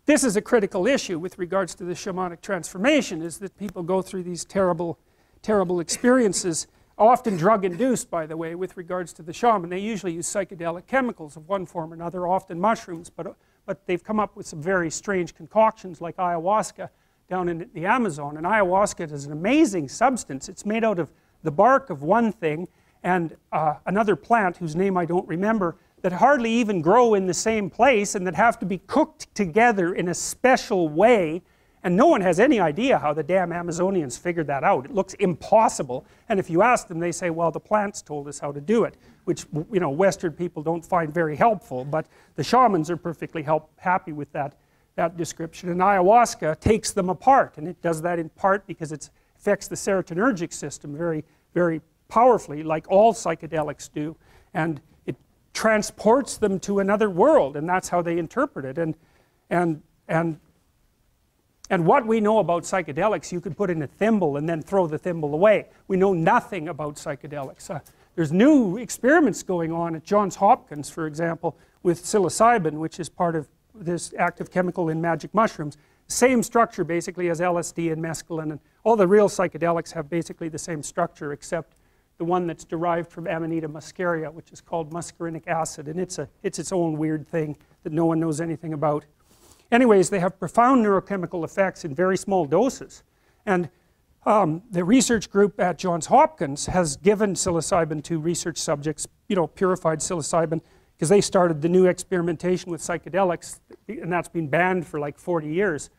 this is a critical issue with regards to the shamanic transformation, is that people go through these terrible experiences, often drug-induced, by the way, with regards to the shaman. They usually use psychedelic chemicals of one form or another, often mushrooms, but they've come up with some very strange concoctions like ayahuasca down in the Amazon. And ayahuasca is an amazing substance. It's made out of the bark of one thing and another plant whose name I don't remember, that hardly even grow in the same place and that have to be cooked together in a special way, and no one has any idea how the damn Amazonians figured that out. It looks impossible, and if you ask them, they say, well, the plants told us how to do it, which, you know, Western people don't find very helpful, but the shamans are perfectly happy with that description. And ayahuasca takes them apart, and it does that in part because it affects the serotonergic system very, very powerfully, like all psychedelics do, and it transports them to another world, and that's how they interpret it. And what we know about psychedelics, you could put in a thimble and then throw the thimble away. We know nothing about psychedelics. There's new experiments going on at Johns Hopkins, for example, with psilocybin, which is part of this active chemical in magic mushrooms. Same structure basically as LSD and mescaline, and all the real psychedelics have basically the same structure, except the one that's derived from Amanita muscaria, which is called muscarinic acid, and it's its own weird thing that no one knows anything about. Anyways, they have profound neurochemical effects in very small doses, and the research group at Johns Hopkins has given psilocybin to research subjects, you know, purified psilocybin, because they started the new experimentation with psychedelics, and that's been banned for like 40 years,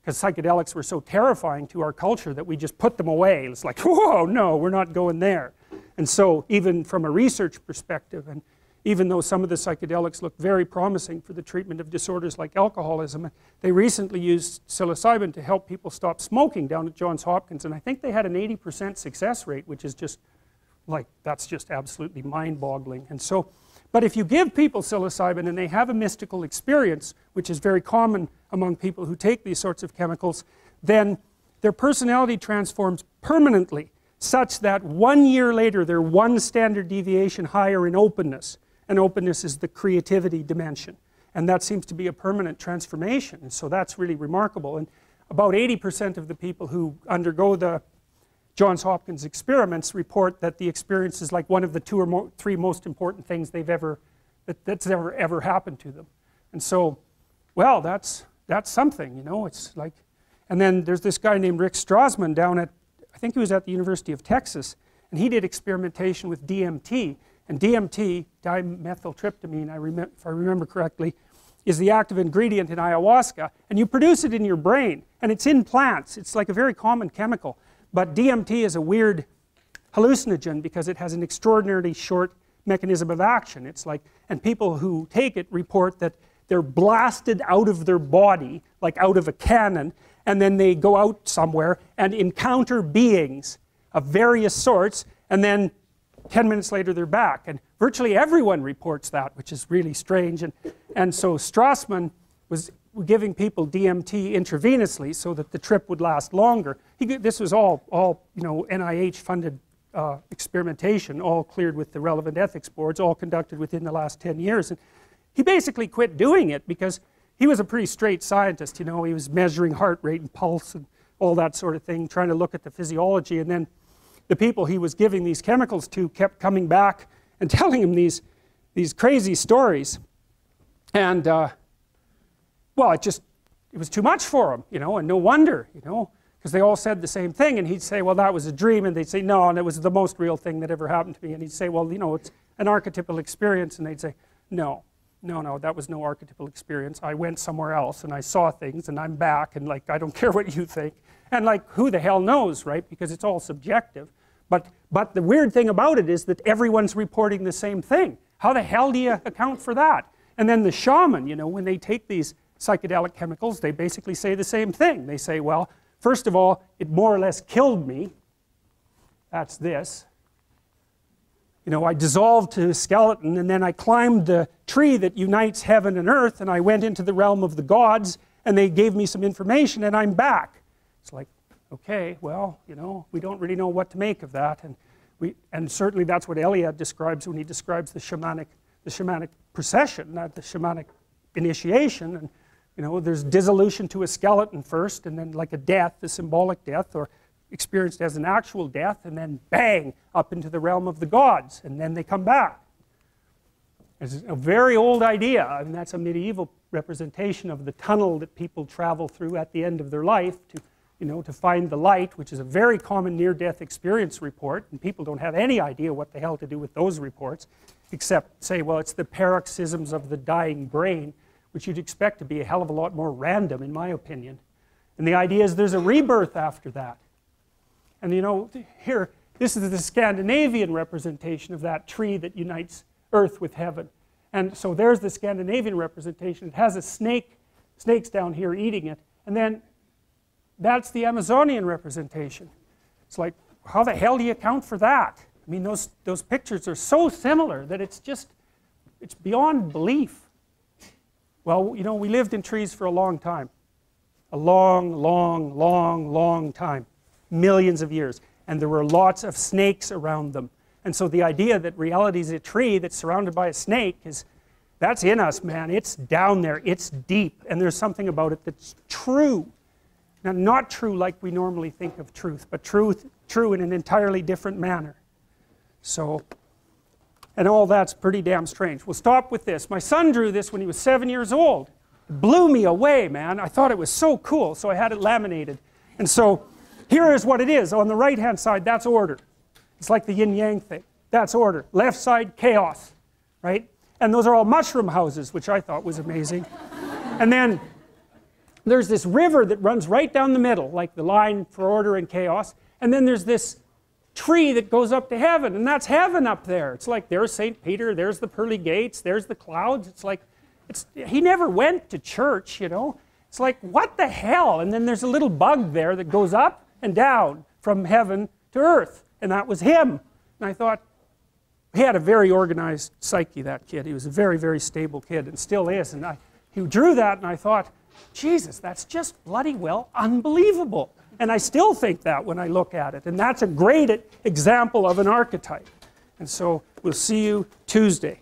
because psychedelics were so terrifying to our culture that we just put them away. It's like, whoa, no, we're not going there. And so even from a research perspective, and even though some of the psychedelics look very promising for the treatment of disorders like alcoholism, they recently used psilocybin to help people stop smoking down at Johns Hopkins, and I think they had an 80% success rate, which is just like, that's just absolutely mind-boggling. And so, but if you give people psilocybin and they have a mystical experience, which is very common among people who take these sorts of chemicals, then their personality transforms permanently, such that 1 year later they're one standard deviation higher in openness. And openness is the creativity dimension, and that seems to be a permanent transformation, and so that's really remarkable. And about 80% of the people who undergo the Johns Hopkins experiments report that the experience is like one of the 2 or 3 most important things that's ever happened to them. And so, well, that's something, you know. It's like, and then there's this guy named Rick Strassman down at, I think he was at the University of Texas, and he did experimentation with DMT. And DMT, dimethyltryptamine, if I remember correctly, is the active ingredient in ayahuasca, and you produce it in your brain, and it's in plants. It's like a very common chemical, but DMT is a weird hallucinogen because it has an extraordinarily short mechanism of action. It's like, and people who take it report that they're blasted out of their body, like out of a cannon, and then they go out somewhere and encounter beings of various sorts, and then 10 minutes later they're back, and virtually everyone reports that, which is really strange. And so Strassman was giving people DMT intravenously so that the trip would last longer. This was all you know, NIH funded experimentation, all cleared with the relevant ethics boards, all conducted within the last 10 years. And he basically quit doing it because he was a pretty straight scientist, you know. He was measuring heart rate and pulse and all that sort of thing, trying to look at the physiology, and then the people he was giving these chemicals to kept coming back and telling him these crazy stories. And, well, it was too much for him, you know, and no wonder, you know, because they all said the same thing, and he'd say, well, that was a dream, and they'd say, no, and it was the most real thing that ever happened to me, and he'd say, well, you know, it's an archetypal experience, and they'd say, no, that was no archetypal experience. I went somewhere else, and I saw things, and I'm back, and like, I don't care what you think. And like, who the hell knows, right? Because it's all subjective. But the weird thing about it is that everyone's reporting the same thing. How the hell do you account for that? And then the shaman, you know, when they take these psychedelic chemicals, they basically say the same thing. They say, well, first of all, it more or less killed me. That's this. You know, I dissolved to a skeleton, and then I climbed the tree that unites heaven and earth, and I went into the realm of the gods, and they gave me some information, and I'm back. It's like, okay, well, you know, we don't really know what to make of that, and certainly that's what Eliade describes when he describes the shamanic procession, not the shamanic initiation. And You know, there's dissolution to a skeleton first, and then like a death, a symbolic death, or experienced as an actual death, and then bang, up into the realm of the gods, and then they come back. It's a very old idea. I mean, that's a medieval representation of the tunnel that people travel through at the end of their life to, you know, to find the light, which is a very common near-death experience report, and people don't have any idea what the hell to do with those reports, except say, well, it's the paroxysms of the dying brain, which you'd expect to be a hell of a lot more random, in my opinion. And the idea is there's a rebirth after that. And you know, here, this is the Scandinavian representation of that tree that unites earth with heaven. And so there's the Scandinavian representation. It has a snake, snakes down here eating it. And then that's the Amazonian representation. It's like, how the hell do you account for that? I mean, those pictures are so similar that it's just, it's beyond belief. Well, you know, we lived in trees for a long time. A long, long, long, long time. Millions of years. And there were lots of snakes around them. And so the idea that reality is a tree that's surrounded by a snake is, that's in us, man. It's down there. It's deep. And there's something about it that's true. Now, not true like we normally think of truth, but true in an entirely different manner. So, and all that's pretty damn strange. We'll stop with this. My son drew this when he was 7 years old. It blew me away, man. I thought it was so cool, so I had it laminated. And so, here is what it is. On the right-hand side, that's order. It's like the yin-yang thing. That's order. Left side, chaos, right? And those are all mushroom houses, which I thought was amazing. And then there's this river that runs right down the middle, like the line for order and chaos. And then there's this tree that goes up to heaven, and that's heaven up there. It's like there's St. Peter, there's the pearly gates, there's the clouds. It's like, he never went to church, you know. It's like, what the hell? And then there's a little bug there that goes up and down from heaven to earth. And that was him. And I thought, he had a very organized psyche, that kid. He was a very, very stable kid, and still is. And he drew that, and I thought, Jesus, that's just bloody well unbelievable. And I still think that when I look at it. And that's a great example of an archetype. And so we'll see you Tuesday.